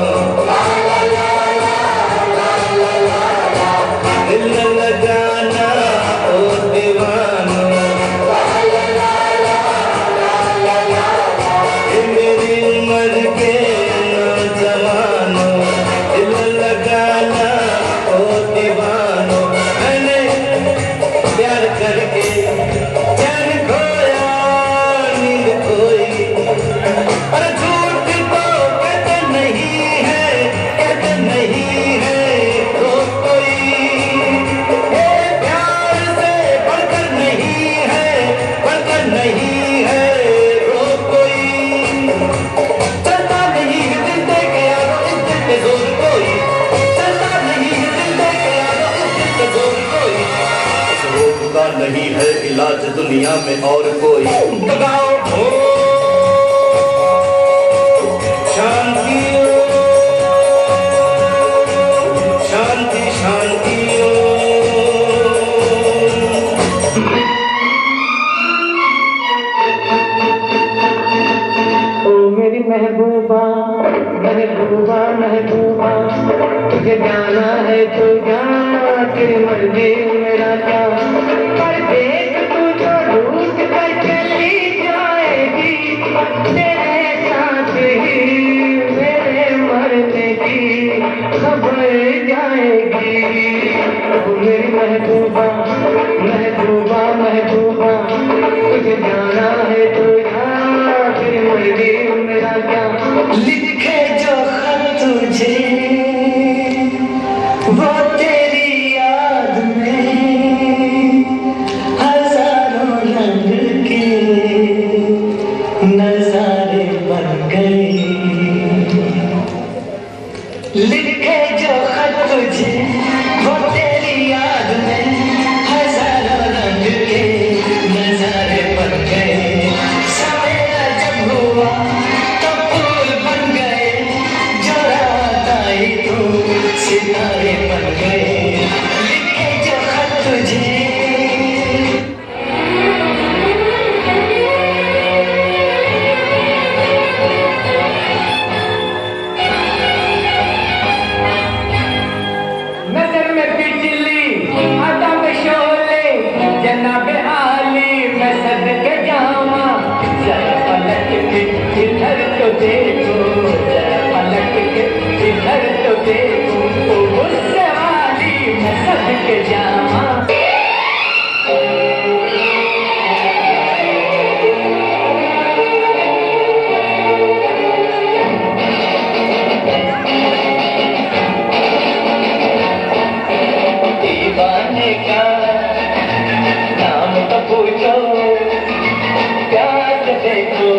दिल लगाना ओ दीवानों, मेरी उम्र के नौजवानों, दिल लगाना ओ दीवानों। मैंने प्यार करके चैन खोया, नींद खोई, और झूठ तो कहते नहीं है, कहते नहीं है तो कोई। ये प्यार से बढ़कर नहीं है, बढ़कर नहीं है रो कोई। चलता नहीं है दिल दे के यारो इस दिल पे जोर कोई, चलता नहीं है दिल दे के यारो इस दिल पे जोर कोई। इस रोग का नहीं है इलाज दुनिया में और कोई। दबाओ हो शांति हो, शांति शांति हो। ओ मेरी महबूबा महबूबा महबूबा, तुझे जाना है तो जा, तेरी मर्जी मेरा क्या। पर देख तू जो रूठ कर चली जाएगी, तेरे साथ ही मेरे मरने की खबर जाएगी। ओ मेरी महबूबा महबूबा महबूबा, तुझे जाना है तो जा, लिखे जो खत तुझे वो तेरी याद में हजारों रंग के नजारे बन गए। लिखे जो खत तुझे वो तेरी याद में हजारों रंग के नजारे बन गए। सवेरा जब हुआ तो फूल बन गए, जो रात आई तो सितारे बन गए। लिखे जो खत तुझे नजर में बिजली आदा में शोले जनाबे आली मैं सदके जावा। जरा पलट के इधर तो देखो, जरा पलट के इधर तो देखो, ओ गुस्से वाली मैं सदके जावा। दीवाने का नाम तो पूछो, प्यार देखो